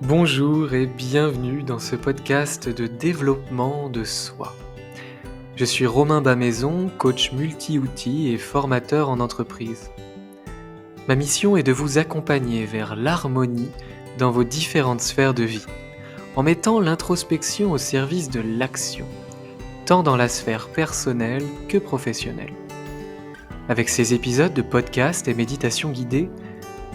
Bonjour et bienvenue dans ce podcast de développement de soi. Je suis Romain Bamaison, coach multi-outils et formateur en entreprise. Ma mission est de vous accompagner vers l'harmonie dans vos différentes sphères de vie, en mettant l'introspection au service de l'action, tant dans la sphère personnelle que professionnelle. Avec ces épisodes de podcast et méditation guidée,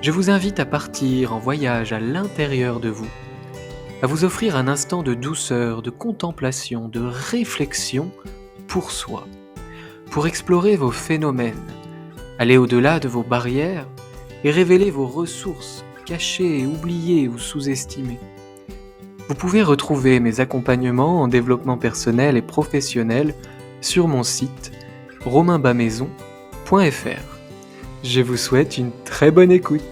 je vous invite à partir en voyage à l'intérieur de vous, à vous offrir un instant de douceur, de contemplation, de réflexion pour soi, pour explorer vos phénomènes, aller au-delà de vos barrières et révéler vos ressources cachées, oubliées ou sous-estimées. Vous pouvez retrouver mes accompagnements en développement personnel et professionnel sur mon site romainbamaison.fr. Je vous souhaite une très bonne écoute.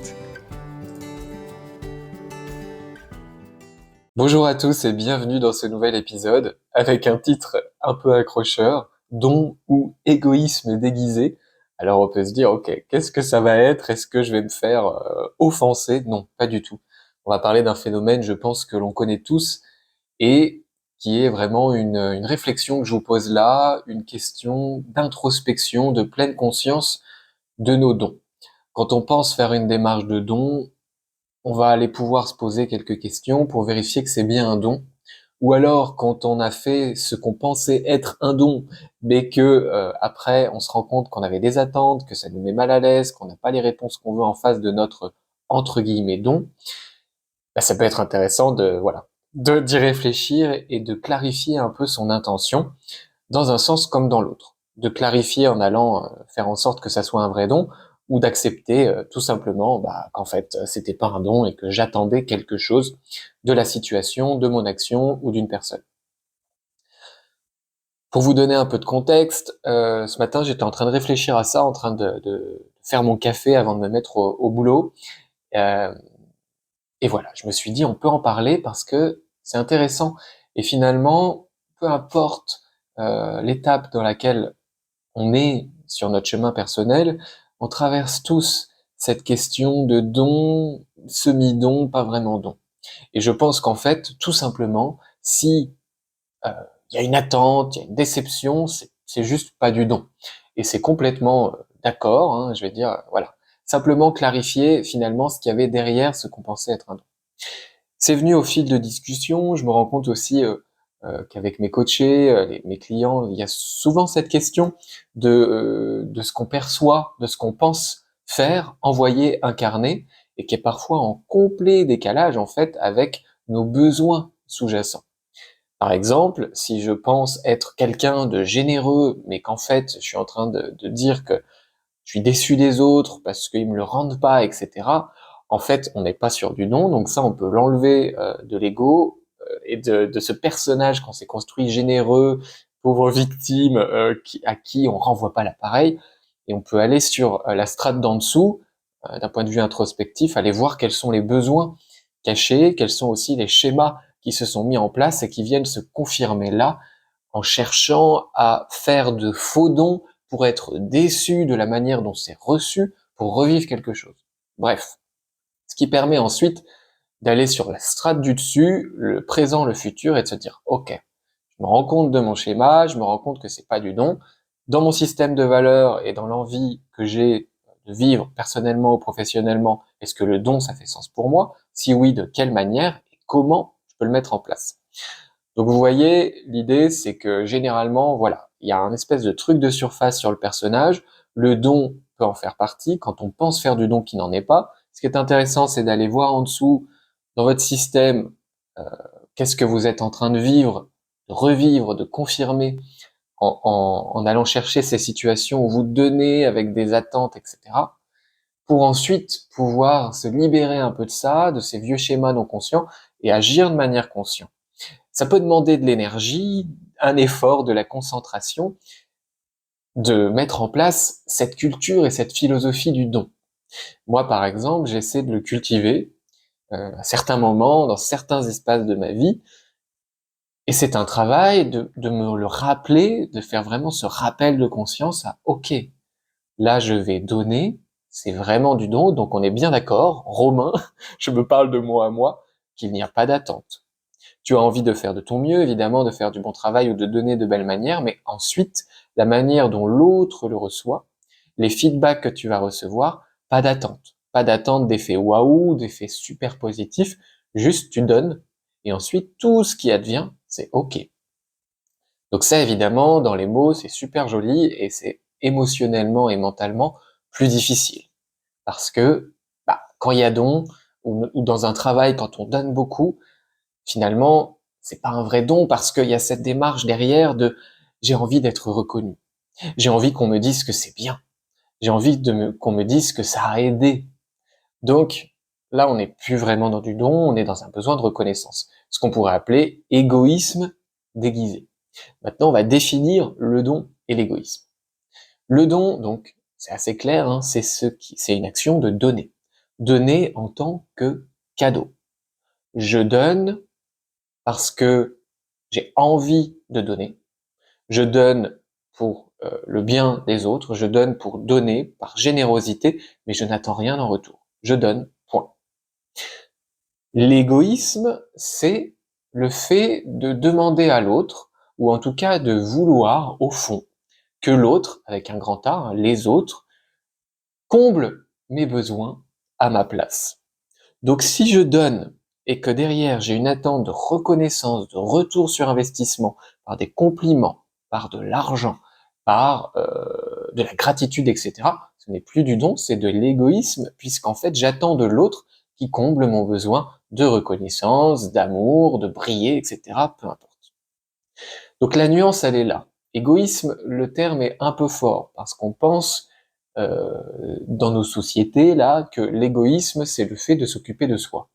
Bonjour à tous et bienvenue dans ce nouvel épisode avec un titre un peu accrocheur, don ou égoïsme déguisé. Alors on peut se dire, ok, qu'est-ce que ça va être? Est-ce que je vais me faire offenser? Non, pas du tout. On va parler d'un phénomène, je pense, que l'on connaît tous et qui est vraiment une réflexion que je vous pose là, une question d'introspection, de pleine conscience de nos dons. Quand on pense faire une démarche de don, on va aller pouvoir se poser quelques questions pour vérifier que c'est bien un don. Ou alors, quand on a fait ce qu'on pensait être un don, mais que après on se rend compte qu'on avait des attentes, que ça nous met mal à l'aise, qu'on n'a pas les réponses qu'on veut en face de notre entre guillemets don, bah, ça peut être intéressant d'y réfléchir et de clarifier un peu son intention dans un sens comme dans l'autre. De clarifier en allant faire en sorte que ça soit un vrai don, ou d'accepter tout simplement qu'en fait c'était pas un don et que j'attendais quelque chose de la situation, de mon action ou d'une personne. Pour vous donner un peu de contexte, ce matin j'étais en train de réfléchir à ça, en train de faire mon café avant de me mettre au boulot. Euh, et voilà, je me suis dit on peut en parler parce que c'est intéressant. Et finalement, peu importe l'étape dans laquelle on est sur notre chemin personnel, on traverse tous cette question de don, semi-don, pas vraiment don. Et je pense qu'en fait, tout simplement, si il y a une attente, il y a une déception, c'est juste pas du don. Et c'est complètement d'accord, hein, je vais dire, voilà. Simplement clarifier finalement ce qu'il y avait derrière ce qu'on pensait être un don. C'est venu au fil de discussions, je me rends compte aussi qu'avec mes coachés, mes clients, il y a souvent cette question de ce qu'on perçoit, de ce qu'on pense faire, envoyer, incarner, et qui est parfois en complet décalage en fait avec nos besoins sous-jacents. Par exemple, si je pense être quelqu'un de généreux, mais qu'en fait je suis en train de dire que je suis déçu des autres parce qu'ils me le rendent pas, etc. En fait, on n'est pas sur du don, donc ça, on peut l'enlever de l'ego et de ce personnage qu'on s'est construit généreux, pauvre victime, à qui on renvoie pas l'appareil, et on peut aller sur la strate d'en dessous, d'un point de vue introspectif, aller voir quels sont les besoins cachés, quels sont aussi les schémas qui se sont mis en place et qui viennent se confirmer là, en cherchant à faire de faux dons pour être déçu de la manière dont c'est reçu, pour revivre quelque chose. Bref, ce qui permet ensuite d'aller sur la strate du dessus, le présent, le futur, et de se dire, ok, je me rends compte de mon schéma, je me rends compte que c'est pas du don. Dans mon système de valeurs et dans l'envie que j'ai de vivre personnellement ou professionnellement, est-ce que le don, ça fait sens pour moi? Si oui, de quelle manière et comment je peux le mettre en place? Donc vous voyez, l'idée c'est que généralement, voilà, il y a un espèce de truc de surface sur le personnage, le don peut en faire partie, quand on pense faire du don qui n'en est pas. Ce qui est intéressant, c'est d'aller voir en dessous, dans votre système, euh, qu'est-ce que vous êtes en train de vivre, de revivre, de confirmer, en allant chercher ces situations où vous donnez avec des attentes, etc., pour ensuite pouvoir se libérer un peu de ça, de ces vieux schémas non conscients, et agir de manière consciente. Ça peut demander de l'énergie, un effort, de la concentration, de mettre en place cette culture et cette philosophie du don. Moi, par exemple, j'essaie de le cultiver à certains moments, dans certains espaces de ma vie, et c'est un travail de me le rappeler, de faire vraiment ce rappel de conscience à OK, là je vais donner, c'est vraiment du don, donc on est bien d'accord, Romain, je me parle de moi à moi, qu'il n'y a pas d'attente. Tu as envie de faire de ton mieux, évidemment, de faire du bon travail ou de donner de belles manières, mais ensuite, la manière dont l'autre le reçoit, les feedbacks que tu vas recevoir, pas d'attente. Pas d'attente d'effet waouh, d'effet super positif, juste tu donnes, et ensuite tout ce qui advient, c'est OK. Donc ça, évidemment, dans les mots, c'est super joli, et c'est émotionnellement et mentalement plus difficile. Parce que quand il y a don, ou dans un travail, quand on donne beaucoup, finalement, c'est pas un vrai don parce qu'il y a cette démarche derrière de j'ai envie d'être reconnu. J'ai envie qu'on me dise que c'est bien. J'ai envie qu'on me dise que ça a aidé. Donc, là, on n'est plus vraiment dans du don, on est dans un besoin de reconnaissance. Ce qu'on pourrait appeler égoïsme déguisé. Maintenant, on va définir le don et l'égoïsme. Le don, donc, c'est assez clair, hein, c'est une action de donner. Donner en tant que cadeau. Je donne parce que j'ai envie de donner. Je donne pour le bien des autres, je donne pour donner, par générosité, mais je n'attends rien en retour. Je donne, point. L'égoïsme, c'est le fait de demander à l'autre, ou en tout cas de vouloir, au fond, que l'autre, avec un grand A, hein, les autres, comblent mes besoins à ma place. Donc si je donne et que derrière j'ai une attente de reconnaissance, de retour sur investissement, par des compliments, par de l'argent, par de la gratitude, etc., ce n'est plus du don, c'est de l'égoïsme, puisqu'en fait j'attends de l'autre qui comble mon besoin de reconnaissance, d'amour, de briller, etc., peu importe. Donc la nuance, elle est là. Égoïsme, le terme est un peu fort, parce qu'on pense dans nos sociétés là que l'égoïsme c'est le fait de s'occuper de soi.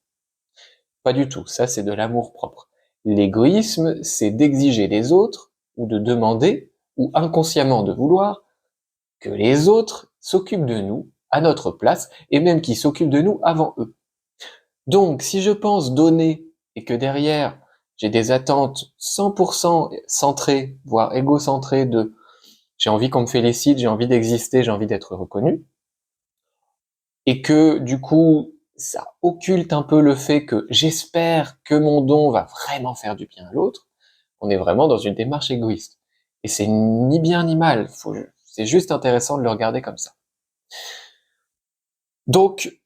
Pas du tout, ça c'est de l'amour-propre. L'égoïsme, c'est d'exiger des autres, ou de demander, ou inconsciemment de vouloir, que les autres s'occupent de nous à notre place, et même qu'ils s'occupent de nous avant eux. Donc, si je pense donner, et que derrière, j'ai des attentes 100% centrées, voire égocentrées de j'ai envie qu'on me félicite, j'ai envie d'exister, j'ai envie d'être reconnu, et que du coup, ça occulte un peu le fait que j'espère que mon don va vraiment faire du bien à l'autre, on est vraiment dans une démarche égoïste. Et c'est ni bien ni mal, c'est juste intéressant de le regarder comme ça. Donc,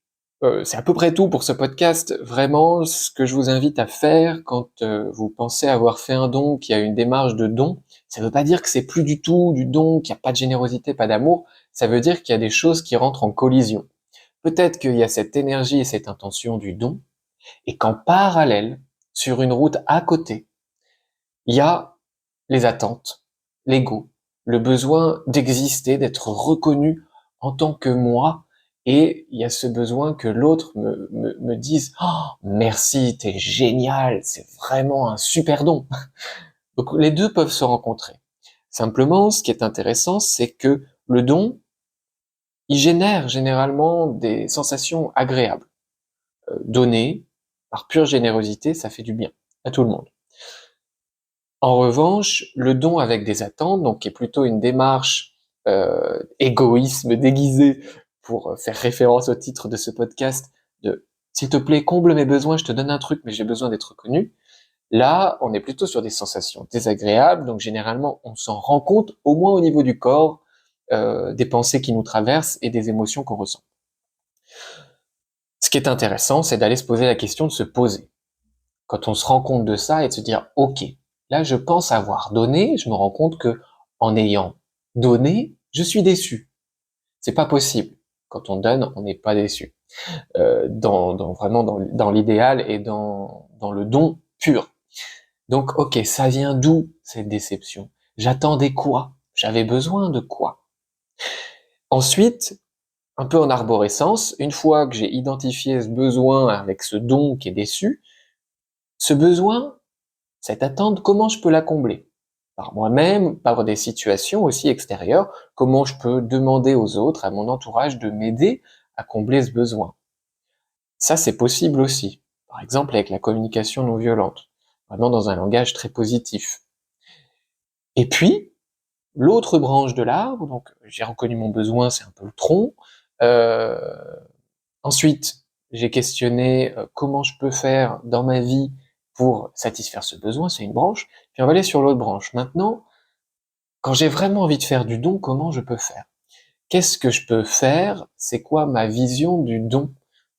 c'est à peu près tout pour ce podcast. Vraiment, ce que je vous invite à faire quand vous pensez avoir fait un don, qui a une démarche de don, ça ne veut pas dire que c'est plus du tout du don, qu'il n'y a pas de générosité, pas d'amour, ça veut dire qu'il y a des choses qui rentrent en collision. Peut-être qu'il y a cette énergie et cette intention du don, et qu'en parallèle, sur une route à côté, il y a les attentes, l'ego, le besoin d'exister, d'être reconnu en tant que moi, et il y a ce besoin que l'autre me dise oh, merci, t'es génial, c'est vraiment un super don. Donc les deux peuvent se rencontrer. Simplement, ce qui est intéressant, c'est que le don, il génère généralement des sensations agréables. Donner, par pure générosité, ça fait du bien à tout le monde. En revanche, le don avec des attentes, donc qui est plutôt une démarche égoïsme déguisé, pour faire référence au titre de ce podcast, de s'il te plaît, comble mes besoins, je te donne un truc, mais j'ai besoin d'être reconnu. Là, on est plutôt sur des sensations désagréables, donc généralement, on s'en rend compte, au moins au niveau du corps, des pensées qui nous traversent et des émotions qu'on ressent. Ce qui est intéressant, c'est d'aller se poser la question de se poser. Quand on se rend compte de ça et de se dire, ok, là je pense avoir donné, je me rends compte que en ayant donné, je suis déçu. C'est pas possible. Quand on donne, on n'est pas déçu. Vraiment dans l'idéal et dans le don pur. Donc, ok, ça vient d'où cette déception? J'attendais quoi? J'avais besoin de quoi? Ensuite, un peu en arborescence, une fois que j'ai identifié ce besoin avec ce don qui est déçu, ce besoin, cette attente, comment je peux la combler? Par moi-même, par des situations aussi extérieures, comment je peux demander aux autres, à mon entourage, de m'aider à combler ce besoin. Ça, c'est possible aussi. Par exemple, avec la communication non violente, vraiment dans un langage très positif. Et puis, l'autre branche de l'arbre, donc j'ai reconnu mon besoin, c'est un peu le tronc. Euh, Ensuite, j'ai questionné comment je peux faire dans ma vie pour satisfaire ce besoin, c'est une branche, puis on va aller sur l'autre branche. Maintenant, quand j'ai vraiment envie de faire du don, comment je peux faire? Qu'est-ce que je peux faire? C'est quoi ma vision du don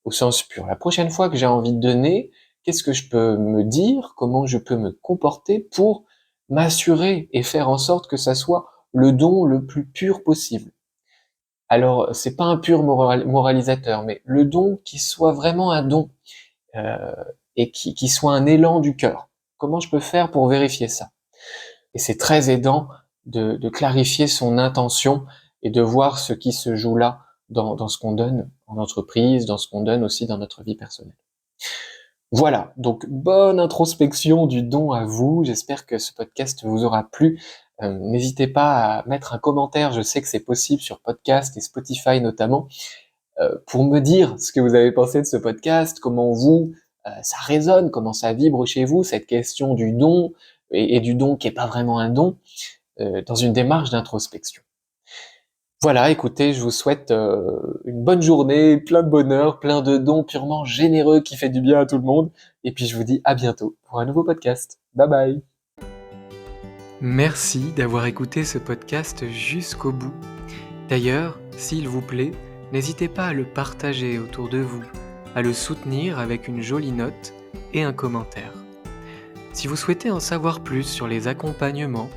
au sens pur? La prochaine fois que j'ai envie de donner, qu'est-ce que je peux me dire? Comment je peux me comporter pour m'assurer et faire en sorte que ça soit le don le plus pur possible? Alors, c'est pas un pur moralisateur, mais le don qui soit vraiment un don euh, et qui soit un élan du cœur. Comment je peux faire pour vérifier ça? Et c'est très aidant de clarifier son intention et de voir ce qui se joue là dans ce qu'on donne en entreprise, dans ce qu'on donne aussi dans notre vie personnelle. Voilà, donc bonne introspection du don à vous. J'espère que ce podcast vous aura plu. N'hésitez pas à mettre un commentaire, je sais que c'est possible sur podcast et Spotify notamment, pour me dire ce que vous avez pensé de ce podcast, comment vous, ça résonne, comment ça vibre chez vous, cette question du don, et du don qui est pas vraiment un don, dans une démarche d'introspection. Voilà, écoutez, je vous souhaite une bonne journée, plein de bonheur, plein de dons purement généreux qui fait du bien à tout le monde, et puis je vous dis à bientôt pour un nouveau podcast. Bye bye. Merci d'avoir écouté ce podcast jusqu'au bout. D'ailleurs, s'il vous plaît, n'hésitez pas à le partager autour de vous, à le soutenir avec une jolie note et un commentaire. Si vous souhaitez en savoir plus sur les accompagnements,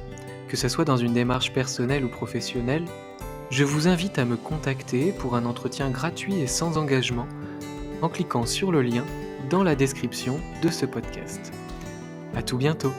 que ce soit dans une démarche personnelle ou professionnelle, je vous invite à me contacter pour un entretien gratuit et sans engagement en cliquant sur le lien dans la description de ce podcast. À tout bientôt!